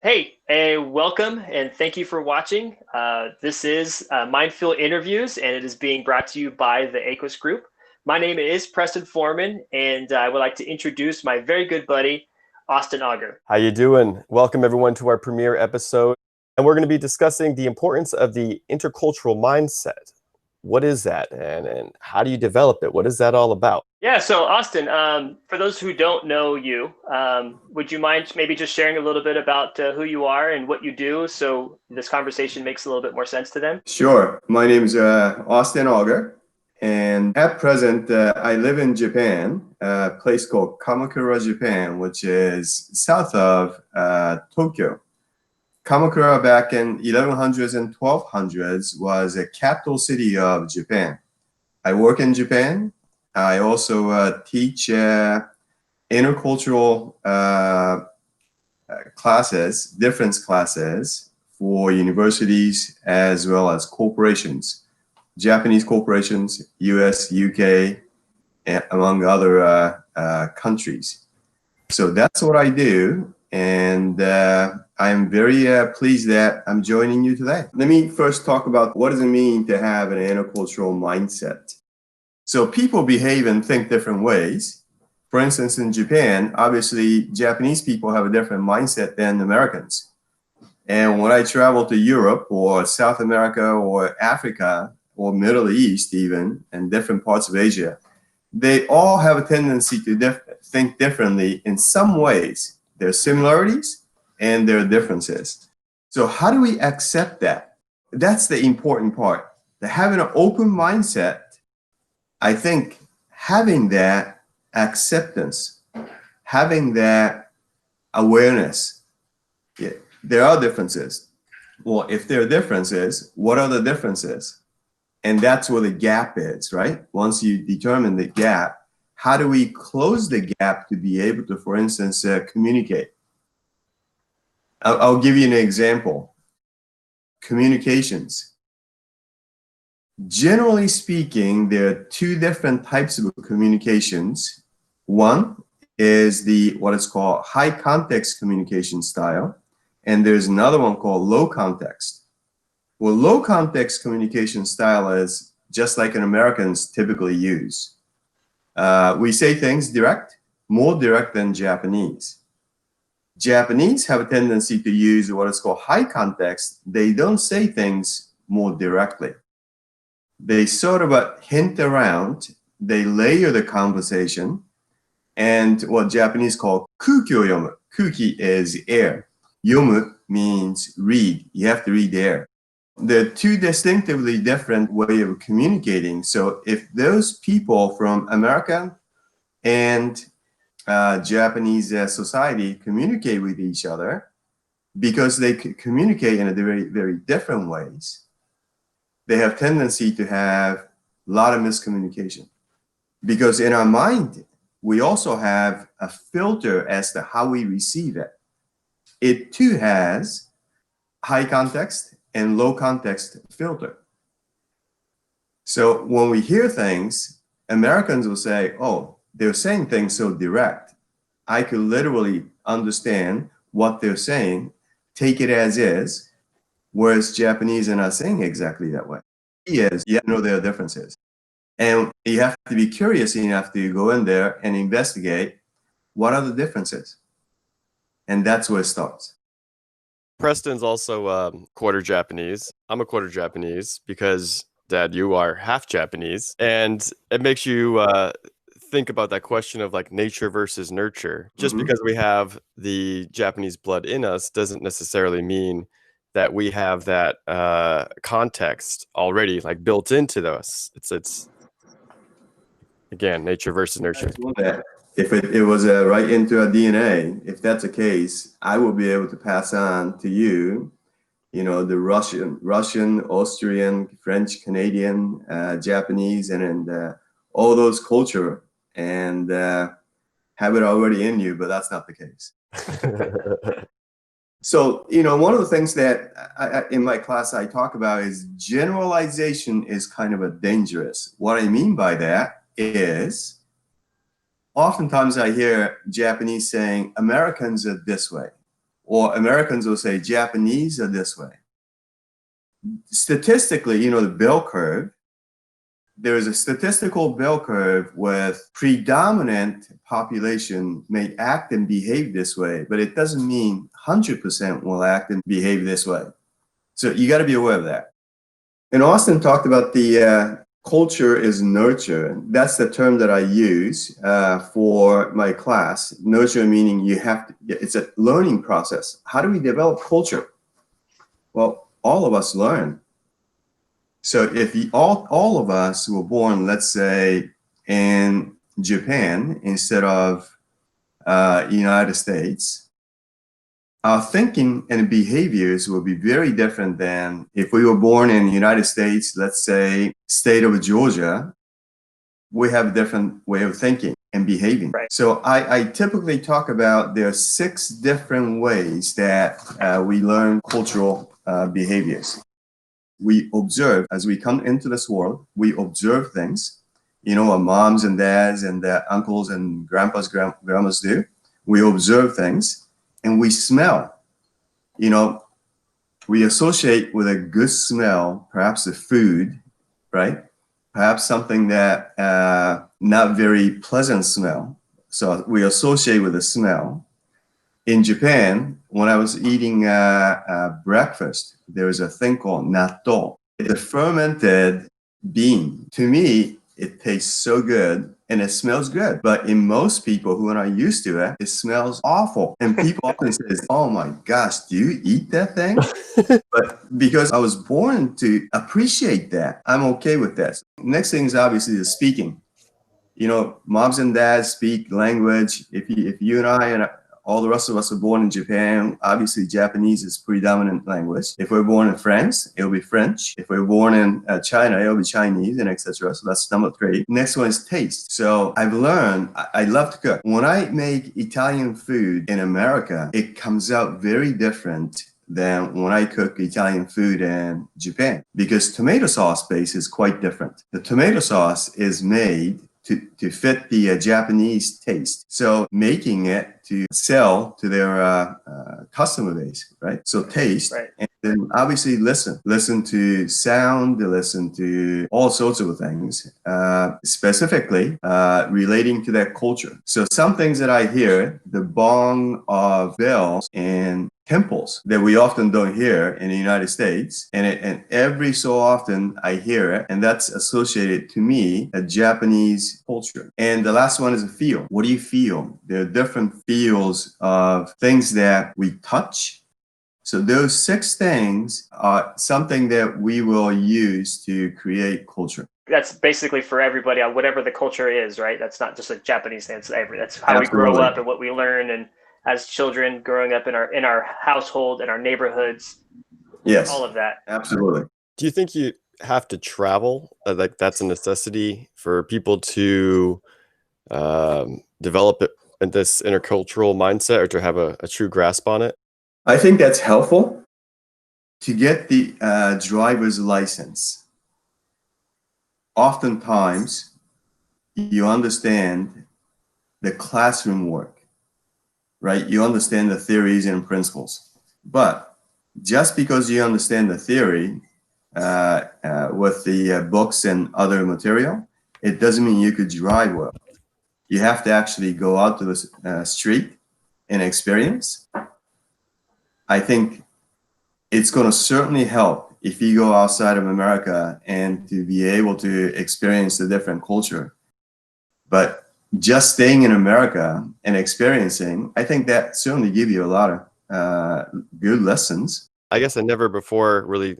Hey, welcome and thank you for watching. This is Mindful Interviews, and it is being brought to you by the AŁUS Group. My name is Preston Foreman, and I would like to introduce my very good buddy, Austin Auger. How you doing? Welcome everyone to our premiere episode. And we're going to be discussing the importance of the intercultural mindset. What is that, and how do you develop it? What is that all about? Yeah, so Austin, for those who don't know you, would you mind maybe just sharing a little bit about who you are and what you do so this conversation makes a little bit more sense to them? Sure. My name is Austin Auger, and at present, I live in Japan, a place called Kamakura, Japan, which is south of Tokyo. Kamakura back in 1100s and 1200s was a capital city of Japan. I work in Japan. I also teach intercultural classes, difference classes for universities as well as corporations, Japanese corporations, US, UK, and among other countries. So that's what I do. And I'm very pleased that I'm joining you today. Let me first talk about what does it mean to have an intercultural mindset. So people behave and think different ways. For instance, in Japan, obviously, Japanese people have a different mindset than Americans. And when I travel to Europe or South America or Africa or Middle East even, and different parts of Asia, they all have a tendency to think differently in some ways. There are similarities and there are differences. So how do we accept that? That's the important part. To having an open mindset, I think having that acceptance, having that awareness, yeah, there are differences. Well, if there are differences, what are the differences? And that's where the gap is, right? Once you determine the gap, how do we close the gap to be able to, for instance, communicate? I'll give you an example. Communications. Generally speaking, there are two different types of communications. One is what is called high context communication style, and there's another one called low context. Well, low context communication style is just like an Americans typically use. We say things direct, more direct than Japanese. Japanese have a tendency to use what is called high context. They don't say things more directly. They sort of hint around, they layer the conversation, and what Japanese call kuki o yomu. Kuki is air. Yomu means read. You have to read the air. They're two distinctively different ways of communicating. So if those people from America and Japanese society communicate with each other, because they communicate in a very, very different ways, they have tendency to have a lot of miscommunication. Because in our mind, we also have a filter as to how we receive it. It too has high context and low context filter. So when we hear things, Americans will say, oh, they're saying things so direct. I could literally understand what they're saying, take it as is, whereas Japanese are not saying exactly that way. Yes, you have to know there are differences. And you have to be curious enough to go in there and investigate what are the differences. And that's where it starts. Preston's also quarter Japanese. I'm a quarter Japanese because, Dad, you are half Japanese. And it makes you think about that question of like nature versus nurture. Just because we have the Japanese blood in us doesn't necessarily mean that we have that context already like built into us. It's again, nature versus nurture. If it was right into our DNA, if that's the case, I will be able to pass on to you, the Russian, Austrian, French, Canadian, Japanese, and all those culture, and have it already in you, but that's not the case. So, one of the things that in my class I talk about is generalization is kind of a dangerous. What I mean by that is oftentimes I hear Japanese saying, Americans are this way, or Americans will say Japanese are this way. Statistically, the bell curve, there is a statistical bell curve with predominant population may act and behave this way, but it doesn't mean 100% will act and behave this way. So you got to be aware of that. And Austin talked about the culture is nurture. That's the term that I use for my class. Nurture meaning it's a learning process. How do we develop culture? Well, all of us learn. So if all of us were born, let's say, in Japan instead of United States, our thinking and behaviors will be very different than if we were born in the United States, let's say, state of Georgia. We have a different way of thinking and behaving. Right. So I typically talk about there are 6 different ways that we learn cultural behaviors. We observe as we come into this world. We observe things, our moms and dads and their uncles and grandpas, grandmas do. We observe things, and we smell. We associate with a good smell, perhaps the food, right? Perhaps something that not very pleasant smell. So we associate with the smell. In Japan, when I was eating breakfast, there was a thing called natto. The fermented bean. To me, it tastes so good and it smells good. But in most people who are not used to it, it smells awful. And people often say, oh my gosh, do you eat that thing? But because I was born to appreciate that, I'm okay with that. Next thing is obviously the speaking. Moms and dads speak language. If you and I and all the rest of us are born in Japan, obviously Japanese is predominant language. If we're born in France, it'll be French. If we're born in China, it'll be Chinese, and etc. So that's number 3. Next one is taste. So I've learned, I love to cook. When I make Italian food in America, it comes out very different than when I cook Italian food in Japan, because tomato sauce base is quite different. The tomato sauce is made to fit the Japanese taste. So making it to sell to their customer base, right? So taste, right. And then obviously listen to sound, listen to all sorts of things, specifically relating to that culture. So some things that I hear, the bong of bells and temples that we often don't hear in the United States, and every so often I hear it, and that's associated to me a Japanese culture. And the last one is a feel. What do you feel? There are different feels of things that we touch. So those 6 things are something that we will use to create culture. That's basically for everybody, whatever the culture is, right? That's not just a Japanese thing. That's how Absolutely. we grow up and what we learn, and as children growing up in our household, in our neighborhoods. Yes, all of that. Absolutely. Do you think you have to travel? Like that's a necessity for people to develop this intercultural mindset, or to have a true grasp on it? I think that's helpful. To get the driver's license, oftentimes you understand the classroom work, right? You understand the theories and principles. But just because you understand the theory with the books and other material, it doesn't mean you could drive well. You have to actually go out to the street and experience. I think it's going to certainly help if you go outside of America and to be able to experience the different culture. But just staying in America and experiencing, I think that certainly give you a lot of good lessons. I guess I never before really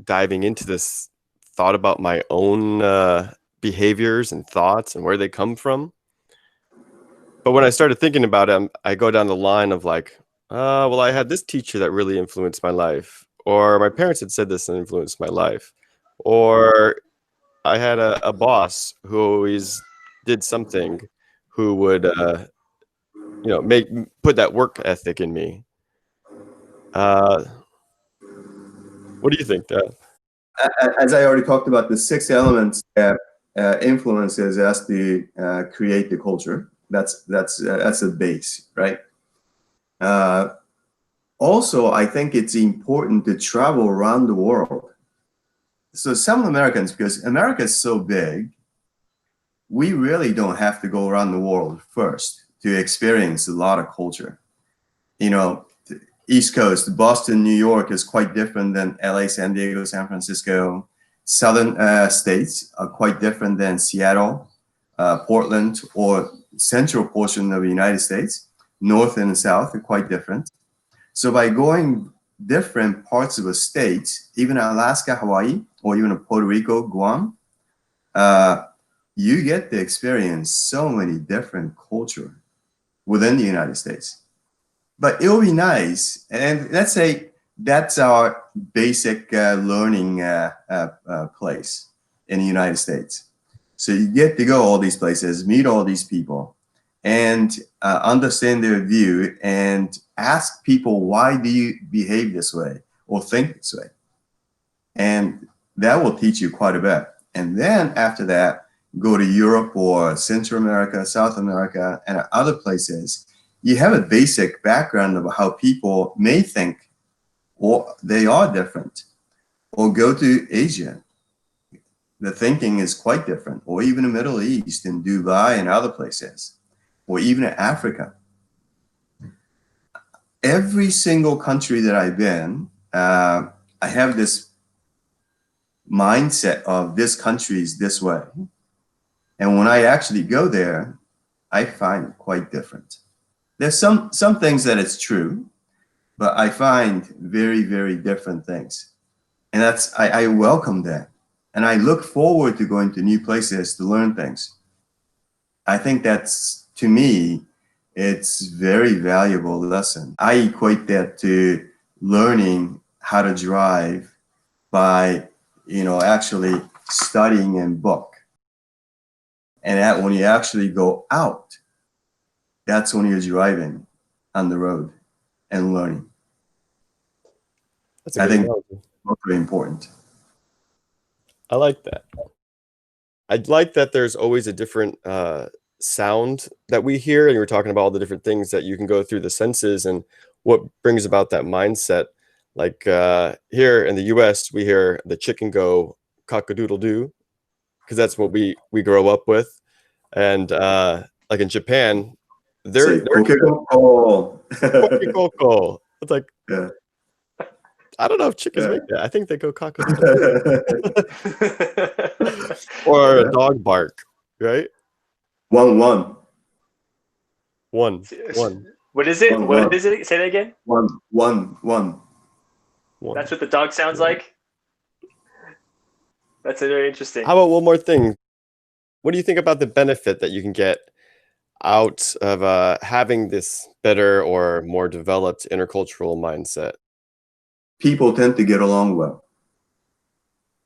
diving into this thought about my own behaviors and thoughts and where they come from. But when I started thinking about it, I go down the line of like, well, I had this teacher that really influenced my life, or my parents had said this and influenced my life, or I had a boss who always did something who would, put that work ethic in me. What do you think, Dad? As I already talked about, the 6 elements that influences us to create the culture. That's a base, right? also, I think it's important to travel around the world. So some Americans, because America is so big, we really don't have to go around the world first to experience a lot of culture. You know, the East Coast, Boston, New York is quite different than LA, San Diego, San Francisco. Southern states are quite different than Seattle, Portland, or central portion of the United States. North and south are quite different. So by going different parts of a state, even Alaska, Hawaii, or even Puerto Rico, Guam, you get to experience so many different culture within the United States. But it'll be nice, and let's say that's our basic learning place in the United States. So you get to go all these places, meet all these people, and understand their view, and ask people, why do you behave this way or think this way? And that will teach you quite a bit. And then after that, go to Europe or Central America, South America, and other places. You have a basic background of how people may think, or they are different. Or go to Asia. The thinking is quite different. Or even the Middle East, in Dubai and other places. Or even in Africa. Every single country that I've been, I have this mindset of this country is this way. And when I actually go there, I find it quite different. There's some things that it's true, but I find very, very different things. And that's, I welcome that. And I look forward to going to new places to learn things. I think that's, to me, it's very valuable lesson. I equate that to learning how to drive by, actually studying in book. And that when you actually go out, that's when you're driving on the road and learning. That's a I good think analogy. that's very important. I like that. I like that there's always a different sound that we hear, and you were talking about all the different things that you can go through the senses and what brings about that mindset. Like here in the US, we hear the chicken go cock-a-doodle-doo, because that's what we grow up with. And like in Japan, they're Coco. Coco. It's like, Yeah. I don't know if chickens Yeah. make that. I think they go cock-a-doodle-doo. Or a dog bark, right? One. One. What is it? One. What is it? Say that again. One. That's what the dog sounds like. That's very interesting. How about one more thing? What do you think about the benefit that you can get out of having this better or more developed intercultural mindset? People tend to get along well.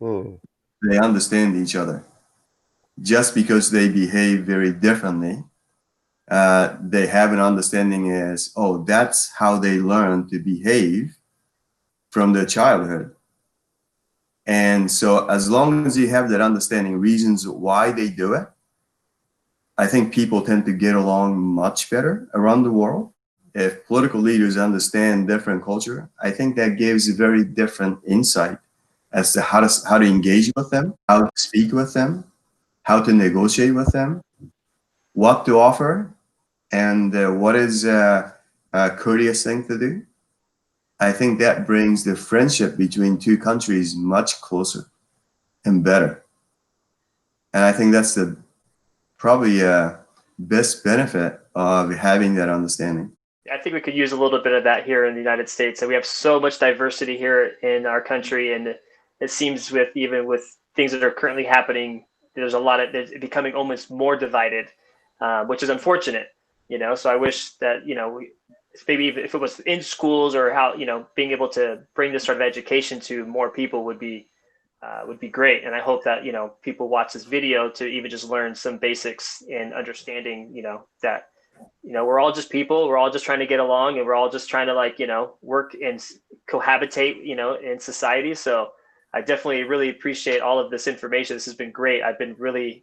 Hmm. They understand each other. Just because they behave very differently, they have an understanding as, oh, that's how they learn to behave from their childhood. And so as long as you have that understanding, reasons why they do it, I think people tend to get along much better around the world. If political leaders understand different culture, I think that gives a very different insight as to how to engage with them, how to speak with them, how to negotiate with them, what to offer, and what is a courteous thing to do. I think that brings the friendship between two countries much closer and better. And I think that's the probably best benefit of having that understanding. I think we could use a little bit of that here in the United States. So we have so much diversity here in our country, and it seems even with things that are currently happening, there's it's becoming almost more divided, which is unfortunate. So I wish that maybe if it was in schools or how being able to bring this sort of education to more people would be great. And I hope that people watch this video to even just learn some basics in understanding that we're all just people, we're all just trying to get along, and we're all just trying to work and cohabitate in society. So I definitely really appreciate all of this information. This has been great. I've been really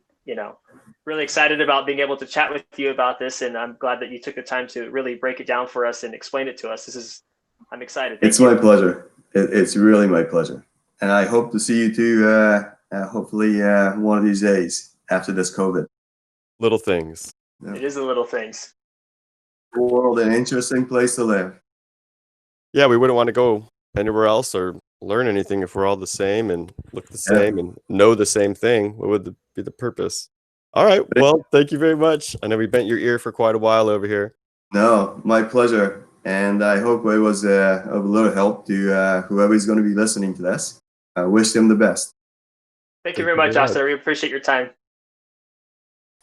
really excited about being able to chat with you about this, and I'm glad that you took the time to really break it down for us and explain it to us. This is I'm excited. It's my pleasure. It's really my pleasure. And I hope to see you too, hopefully one of these days after this COVID. Little things. Yeah. It is the little things. World, an interesting place to live. Yeah, we wouldn't want to go anywhere else or learn anything if we're all the same and look the same and know the same thing. What would be the purpose? All right. Well, thank you very much. I know we bent your ear for quite a while over here. No, my pleasure. And I hope it was of a little help to whoever is going to be listening to this. I wish them the best. Thank you very much, Austin. I really appreciate your time.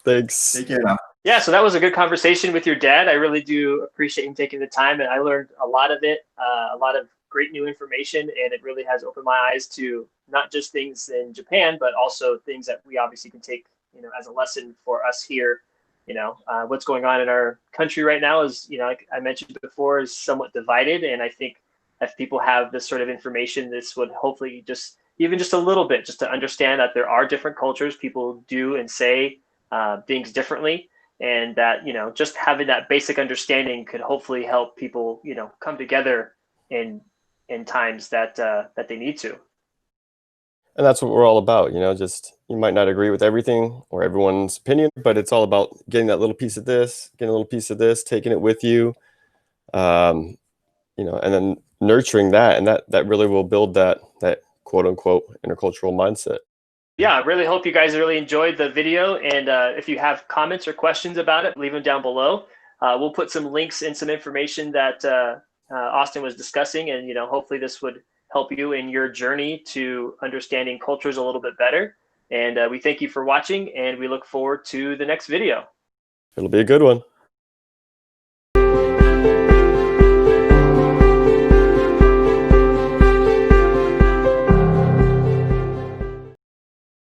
Thanks. Take care now. Yeah, so that was a good conversation with your dad. I really do appreciate him taking the time, and I learned a lot of it, a lot of great new information, and it really has opened my eyes to not just things in Japan, but also things that we obviously can take, as a lesson for us here. What's going on in our country right now is, like I mentioned before, is somewhat divided, and I think if people have this sort of information, this would hopefully even just a little bit, just to understand that there are different cultures, people do and say things differently. And that, just having that basic understanding could hopefully help people, come together in times that they need to. And that's what we're all about, just you might not agree with everything or everyone's opinion, but it's all about getting that little piece of this, getting a little piece of this, taking it with you, and then nurturing that. And that really will build that quote unquote intercultural mindset. Yeah, I really hope you guys really enjoyed the video. And if you have comments or questions about it, leave them down below. We'll put some links and some information that Austin was discussing. And, hopefully this would help you in your journey to understanding cultures a little bit better. And we thank you for watching, and we look forward to the next video. It'll be a good one.